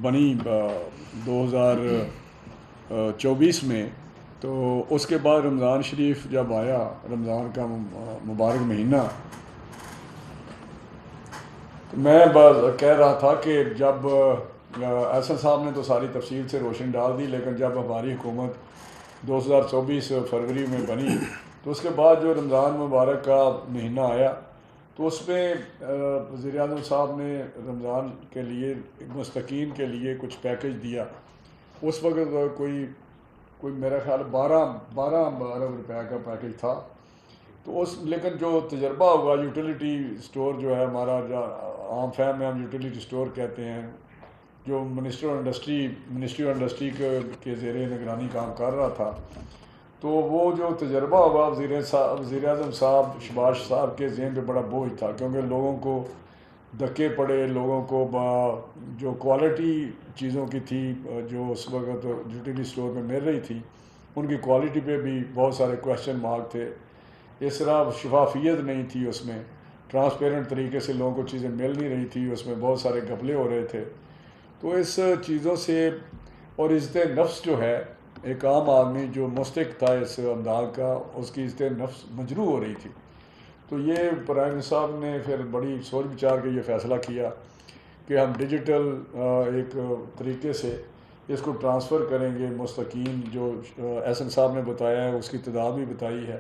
بنی 2024 میں، تو اس کے بعد رمضان شریف جب آیا، رمضان کا مبارک مہینہ، میں کہہ رہا تھا کہ جب احسن صاحب نے تو ساری تفصیل سے روشنی ڈال دی، لیکن جب ہماری حکومت 2024 فروری میں بنی تو اس کے بعد جو رمضان مبارک کا مہینہ آیا تو اس میں وزیر اعظم صاحب نے رمضان کے لیے مستقین کے لیے کچھ پیکج دیا. اس وقت کوئی میرا خیال 12 ارب روپے کا پیکج تھا. تو لیکن جو تجربہ ہوا، یوٹیلیٹی اسٹور جو ہے ہمارا، عام فہم میں ہم یوٹیلیٹی اسٹور کہتے ہیں، جو منسٹری آف انڈسٹری کے زیر نگرانی کام کر رہا تھا، تو وہ جو تجربہ ہوا وزیر اعظم صاحب شباز صاحب کے ذہن پہ بڑا بوجھ تھا، کیونکہ لوگوں کو دھکے پڑے، لوگوں کو جو کوالٹی چیزوں کی تھی جو اس وقت یوٹیلیٹی اسٹور میں مل رہی تھی، ان کی کوالٹی پہ بھی بہت سارے کویشچن مارک تھے. اس طرح شفافیت نہیں تھی، اس میں ٹرانسپیرنٹ طریقے سے لوگوں کو چیزیں مل نہیں رہی تھی، اس میں بہت سارے گھپلے ہو رہے تھے. تو اس چیزوں سے اور عزت نفس جو ہے، ایک عام آدمی جو مستحق تھا اس امداد کا، اس کی عزت نفس مجروح ہو رہی تھی. تو یہ پرائم منسٹر صاحب نے پھر بڑی سوچ بچار کے یہ فیصلہ کیا کہ ہم ڈیجیٹل ایک طریقے سے اس کو ٹرانسفر کریں گے. مستقین جو احسن صاحب نے بتایا ہے، اس کی تعداد بھی بتائی ہے،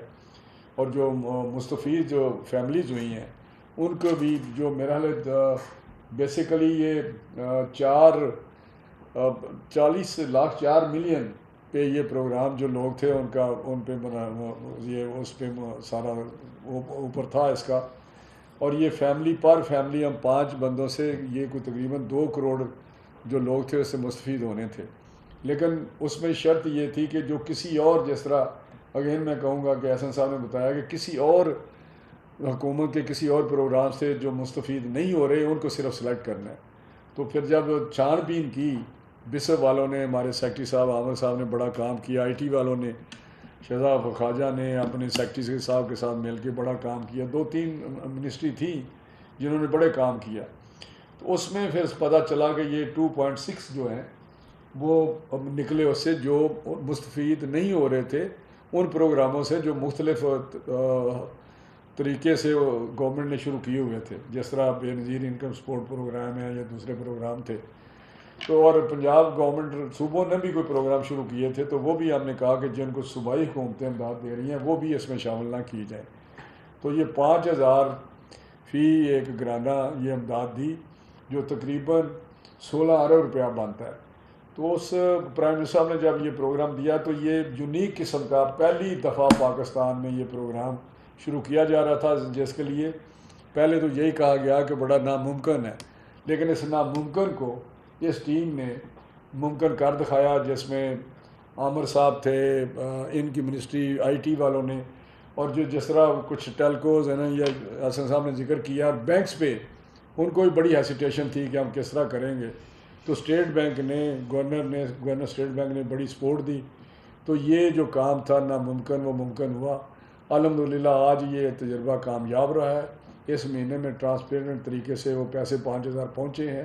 اور جو مستفید جو فیملیز ہوئی ہیں ان کو بھی، جو میرا خیال بیسیکلی یہ 40 لاکھ 4 ملین پہ یہ پروگرام جو لوگ تھے ان پہ یہ اس پہ سارا اوپر تھا اس کا. اور یہ فیملی پر فیملی ہم 5 بندوں سے یہ کوئی تقریباً 2 کروڑ جو لوگ تھے اس سے مستفید ہونے تھے. لیکن اس میں شرط یہ تھی کہ جو کسی اور، جس طرح اگین میں کہوں گا کہ احسن صاحب نے بتایا کہ کسی اور حکومت کے کسی اور پروگرام سے جو مستفید نہیں ہو رہے ان کو صرف سلیکٹ کرنا ہے. تو پھر جب چھان بین کی، بسب والوں نے، ہمارے سیکٹری صاحب عامر صاحب نے بڑا کام کیا، آئی ٹی والوں نے، شہزاد خواجہ نے اپنے سیکٹری صاحب کے ساتھ مل کے بڑا کام کیا، 2-3 منسٹری تھی جنہوں نے بڑے کام کیا. تو اس میں پھر پتہ چلا کہ یہ 2.6 جو ہیں وہ نکلے اس سے، جو مستفید نہیں ہو رہے تھے ان پروگراموں سے جو مختلف طریقے سے گورنمنٹ نے شروع کیے ہوئے تھے، جس طرح بے نظیر انکم سپورٹ پروگرام ہے یا دوسرے پروگرام تھے. تو اور پنجاب گورنمنٹ صوبوں نے بھی کوئی پروگرام شروع کیے تھے، تو وہ بھی ہم نے کہا کہ جن کو صوبائی حکومتیں امداد دے رہی ہیں وہ بھی اس میں شامل نہ کی جائیں. تو یہ 5,000 فی ایک گرانہ یہ امداد دی، جو تقریباً 16 ارب روپیہ بنتا ہے. تو اس پرائم منسٹر صاحب نے جب یہ پروگرام دیا تو یہ یونیک قسم کا پہلی دفعہ پاکستان میں یہ پروگرام شروع کیا جا رہا تھا، جس کے لیے پہلے تو یہی کہا گیا کہ بڑا ناممکن ہے، لیکن اس ناممکن کو اس ٹیم نے ممکن کر دکھایا، جس میں عامر صاحب تھے، ان کی منسٹری آئی ٹی والوں نے، اور جو جس طرح کچھ ٹیلکوز ہیں نا، یا حسن صاحب نے ذکر کیا، اور بینکس پہ ان کو بھی بڑی ہیسیٹیشن تھی کہ ہم کس طرح کریں گے. تو اسٹیٹ بینک نے، گورنر اسٹیٹ بینک نے بڑی سپورٹ دی. تو یہ جو کام تھا ناممکن وہ ممکن ہوا. الحمدللہ آج یہ تجربہ کامیاب رہا ہے. اس مہینے میں ٹرانسپیرنٹ طریقے سے وہ پیسے 5,000 پہنچے ہیں.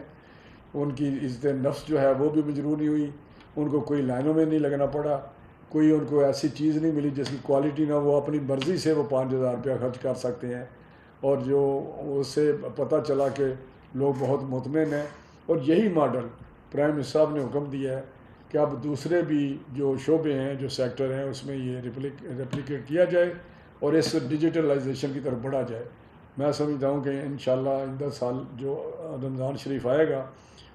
ان کی عزت نفس جو ہے وہ بھی مجروح نہیں ہوئی، ان کو کوئی لائنوں میں نہیں لگنا پڑا، کوئی ان کو ایسی چیز نہیں ملی جس کی کوالٹی نہ، وہ اپنی مرضی سے وہ 5,000 روپیہ خرچ کر سکتے ہیں. اور جو اس سے پتہ چلا کہ لوگ بہت مطمئن ہیں. اور یہی ماڈل پرائم منسٹر صاحب نے حکم دیا ہے کہ اب دوسرے بھی جو شعبے ہیں، جو سیکٹر ہیں، اس میں یہ ریپلیکیٹ کیا جائے اور اس ڈیجیٹلائزیشن کی طرف بڑھا جائے. میں سمجھتا ہوں کہ انشاءاللہ آئندہ سال جو رمضان شریف آئے گا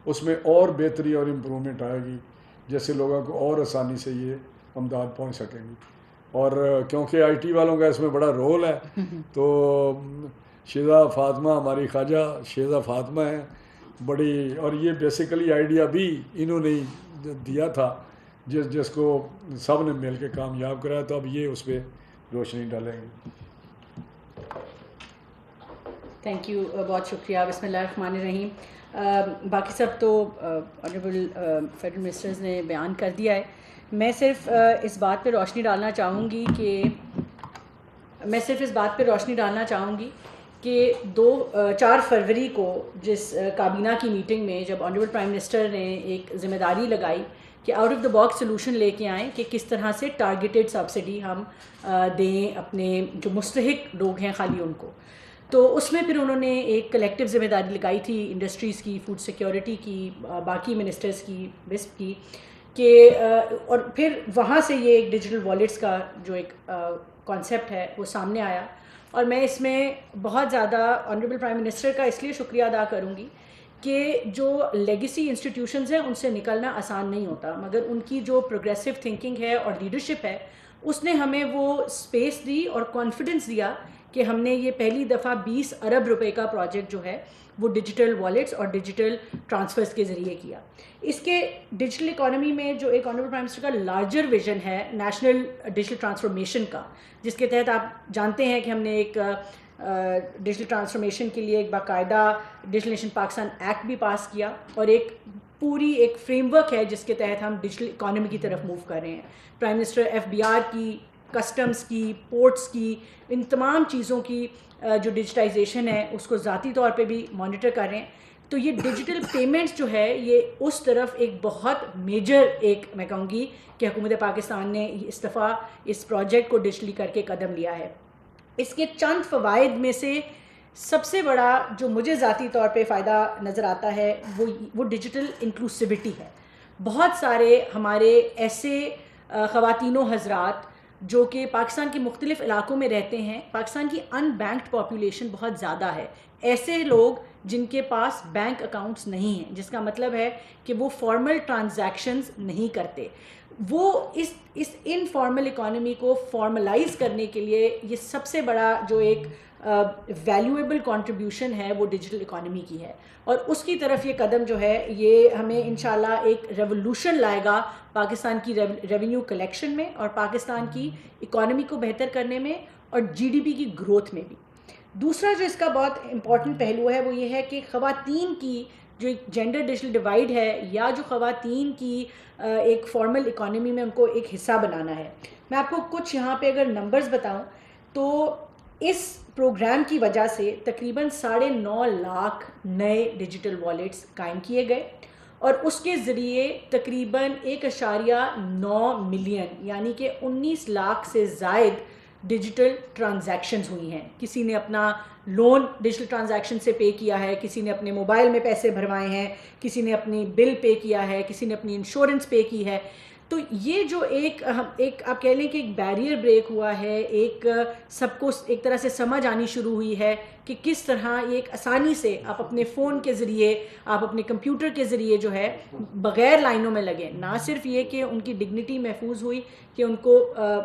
اس میں اور بہتری اور امپرومنٹ آئے گی، جیسے لوگوں کو اور آسانی سے یہ امداد پہنچ سکیں گی. اور کیونکہ آئی ٹی والوں کا اس میں بڑا رول ہے، تو شیزہ فاطمہ، ہماری خواجہ شیزہ فاطمہ ہیں بڑی، اور یہ بیسیکلی آئیڈیا بھی انہوں نے دیا تھا، جس کو سب نے مل کے کامیاب کرایا. تو اب یہ اس پہ روشنی ڈالیں گے. تھینک یو، بہت شکریہ. بسم اللہ الرحمن الرحیم. باقی سب تو آنریبل فیڈرل منسٹرز نے بیان کر دیا ہے. میں صرف اس بات پہ روشنی ڈالنا چاہوں گی کہ 4 فروری کو جس کابینہ کی میٹنگ میں جب آنریبل پرائم منسٹر نے ایک ذمہ داری لگائی کہ out of the box solution لے کے آئیں کہ کس طرح سے ٹارگیٹڈ سبسڈی ہم دیں اپنے جو مستحق لوگ ہیں خالی ان کو، تو اس میں پھر انہوں نے ایک کلیکٹیو ذمہ داری لگائی تھی انڈسٹریز کی، فوڈ سیکیورٹی کی، باقی منسٹرز کی، وسپ کی، کہ اور پھر وہاں سے یہ ایک ڈیجیٹل والیٹس کا جو ایک کانسیپٹ ہے وہ سامنے آیا. اور میں اس میں بہت زیادہ آنریبل پرائم منسٹر کا اس لیے شکریہ ادا کروں گی کہ جو لیگیسی انسٹیٹیوشنز ہیں ان سے نکلنا آسان نہیں ہوتا، مگر ان کی جو پروگریسو تھنکنگ ہے اور لیڈرشپ ہے اس نے ہمیں وہ اسپیس دی اور کانفیڈنس دیا کہ ہم نے یہ پہلی دفعہ 20 ارب روپے کا پروجیکٹ جو ہے وہ ڈیجیٹل والیٹس اور ڈیجیٹل ٹرانسفرز کے ذریعے کیا. اس کے ڈیجیٹل اکانومی میں جو ایک آنریبل پرائم منسٹر کا لارجر ویژن ہے نیشنل ڈیجیٹل ٹرانسفارمیشن کا، جس کے تحت آپ جانتے ہیں کہ ہم نے ایک ڈیجیٹل ٹرانسفارمیشن کے لیے ایک باقاعدہ ڈیجیٹل نیشن پاکستان ایکٹ بھی پاس کیا، اور ایک پوری ایک فریم ورک ہے جس کے تحت ہم ڈیجیٹل اکانومی کی طرف موو کر رہے ہیں. پرائم منسٹر FBR کی، کسٹمز کی، پورٹس کی، ان تمام چیزوں کی جو ڈیجیٹائزیشن ہے اس کو ذاتی طور پہ بھی مانیٹر کر رہے ہیں. تو یہ ڈیجیٹل پیمنٹس جو ہے یہ اس طرف ایک بہت میجر ایک میں کہوں گی کہ حکومت پاکستان نے اس دفعہ اس پروجیکٹ کو ڈیجیٹلی کر کے قدم لیا ہے. اس کے چند فوائد میں سے سب سے بڑا جو مجھے ذاتی طور پہ فائدہ نظر آتا ہے وہ ڈیجیٹل انکلوسیوٹی ہے. بہت سارے ہمارے ایسے خواتین و حضرات جو کہ پاکستان کے مختلف علاقوں میں رہتے ہیں، پاکستان کی ان بینکڈ پاپولیشن بہت زیادہ ہے، ایسے لوگ جن کے پاس بینک اکاؤنٹس نہیں ہیں، جس کا مطلب ہے کہ وہ فارمل ٹرانزیکشنز نہیں کرتے. وہ اس انفارمل اکانومی کو فارملائز کرنے کے لیے یہ سب سے بڑا جو ایک ویلیویبل کنٹریبیوشن ہے وہ ڈیجیٹل اکانومی کی ہے. اور اس کی طرف یہ قدم جو ہے یہ ہمیں انشاءاللہ ایک ریولوشن لائے گا پاکستان کی ریونیو کلیکشن میں، اور پاکستان کی اکانومی کو بہتر کرنے میں، اور GDP کی گروتھ میں بھی. دوسرا جو اس کا بہت امپورٹنٹ پہلو ہے وہ یہ ہے کہ خواتین کی جو ایک جینڈر ڈیجیٹل ڈیوائڈ ہے، یا جو خواتین کی ایک فارمل اکانومی میں ان کو ایک حصہ بنانا ہے. میں آپ کو کچھ یہاں پہ اگر نمبرز بتاؤں تو اس پروگرام کی وجہ سے تقریباً 9.5 لاکھ نئے ڈیجیٹل والیٹس قائم کیے گئے، اور اس کے ذریعے تقریباً 1.9 ملین یعنی کہ 19 لاکھ سے زائد ڈیجیٹل ٹرانزیکشنز ہوئی ہیں. کسی نے اپنا لون ڈیجیٹل ٹرانزیکشن سے پے کیا ہے، کسی نے اپنے موبائل میں پیسے بھروائے ہیں، کسی نے اپنی بل پے کیا ہے، کسی نے اپنی انشورنس پے کی ہے. تو یہ جو ایک آپ کہہ لیں کہ ایک بیریئر بریک ہوا ہے، ایک سب کو ایک طرح سے سمجھ آنی شروع ہوئی ہے کہ کس طرح ایک آسانی سے آپ اپنے فون کے ذریعے، آپ اپنے کمپیوٹر کے ذریعے جو ہے بغیر لائنوں میں لگیں. نہ صرف یہ کہ ان کی ڈگنیٹی محفوظ ہوئی کہ ان کو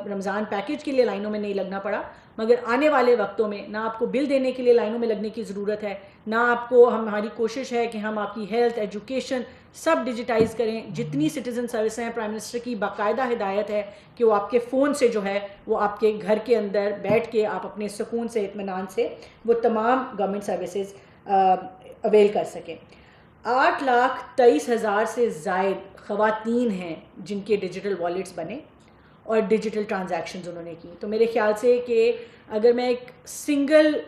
رمضان پیکج کے لیے لائنوں میں نہیں لگنا پڑا، مگر آنے والے وقتوں میں نہ آپ کو بل دینے کے لیے لائنوں میں لگنے کی ضرورت ہے، نہ آپ کو. ہماری کوشش ہے کہ ہم آپ کی ہیلتھ، ایجوکیشن سب ڈیجیٹائز کریں. جتنی سٹیزن سروس ہیں، پرائم منسٹر کی باقاعدہ ہدایت ہے کہ وہ آپ کے فون سے جو ہے وہ آپ کے گھر کے اندر بیٹھ کے آپ اپنے سکون سے، اطمینان سے وہ تمام گورنمنٹ سروسز اویل کر سکیں. 8,23,000 سے زائد خواتین ہیں جن کے ڈیجیٹل والیٹس بنے اور ڈیجیٹل ٹرانزیکشنز انہوں نے کی. تو میرے خیال سے کہ اگر میں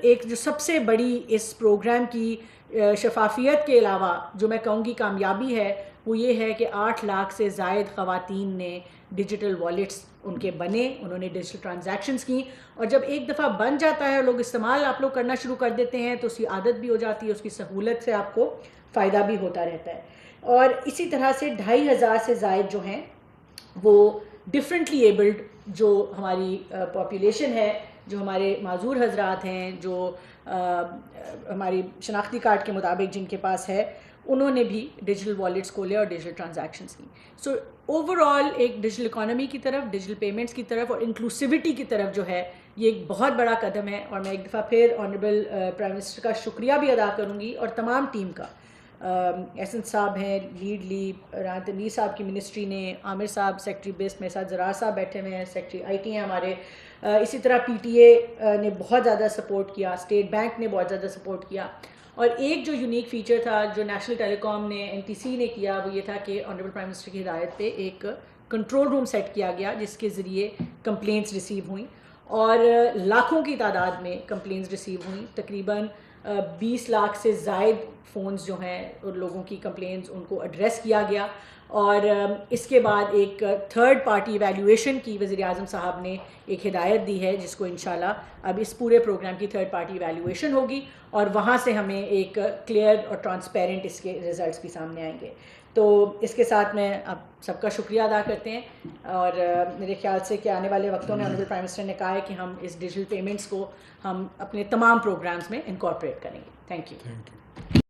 ایک جو سب سے بڑی اس پروگرام کی شفافیت کے علاوہ جو میں کہوں گی کامیابی ہے وہ یہ ہے کہ 8 لاکھ سے زائد خواتین نے ڈیجیٹل والیٹس ان کے بنے، انہوں نے ڈیجیٹل ٹرانزیکشنز کی. اور جب ایک دفعہ بن جاتا ہے اور لوگ استعمال آپ لوگ کرنا شروع کر دیتے ہیں تو اس کی عادت بھی ہو جاتی ہے، اس کی سہولت سے آپ کو فائدہ بھی ہوتا رہتا ہے. اور اسی طرح سے 2,500 سے زائد جو ہیں وہ ڈفرینٹلی ایبلڈ جو ہماری پاپولیشن ہے، جو ہمارے معذور حضرات ہیں، جو ہماری شناختی کارڈ کے مطابق جن کے پاس ہے، انہوں نے بھی ڈیجیٹل والیٹس کھولے اور ڈیجیٹل ٹرانزیکشنز کی. سو اوور آل ایک ڈیجیٹل اکانومی کی طرف، ڈیجیٹل پیمنٹس کی طرف اور انکلوسیوٹی کی طرف جو ہے یہ ایک بہت بڑا قدم ہے. اور میں ایک دفعہ پھر آنریبل پرائم منسٹر کا شکریہ بھی ادا کروں گی، اور تمام ٹیم کا. ایسن صاحب ہیں لیڈ راحت تنویر صاحب کی منسٹری نے، عامر صاحب سیکٹری بیس میں، ساتھ زرار صاحب بیٹھے ہوئے ہیں، سیکٹری IT ہیں ہمارے. اسی طرح PTA نے بہت زیادہ سپورٹ کیا، اسٹیٹ بینک نے بہت زیادہ سپورٹ کیا. اور ایک جو یونیک فیچر تھا جو نیشنل ٹیلی کام نے NTC نے کیا وہ یہ تھا کہ آنریبل پرائم منسٹر کی ہدایت پہ ایک کنٹرول روم سیٹ کیا گیا جس کے ذریعے کمپلینٹس ریسیو ہوئیں. اور لاکھوں کی تعداد میں کمپلینز ریسیو ہوئیں. تقریباً 20 لاکھ سے زائد فونز جو ہیں لوگوں کی کمپلینز ان کو ایڈریس کیا گیا. اور اس کے بعد ایک تھرڈ پارٹی ایویلیویشن کی وزیر اعظم صاحب نے ایک ہدایت دی ہے جس کو انشاءاللہ اب اس پورے پروگرام کی تھرڈ پارٹی ایویلیویشن ہوگی اور وہاں سے ہمیں ایک کلیئر اور ٹرانسپیرنٹ اس کے ریزلٹس بھی سامنے آئیں گے. تو اس کے ساتھ میں اب سب کا شکریہ ادا کرتے ہیں اور میرے خیال سے کہ آنے والے وقتوں میں آنریبل پرائم منسٹر نے کہا ہے کہ ہم اس ڈیجیٹل پیمنٹس کو ہم اپنے تمام پروگرامز میں انکارپوریٹ کریں گے. Thank you.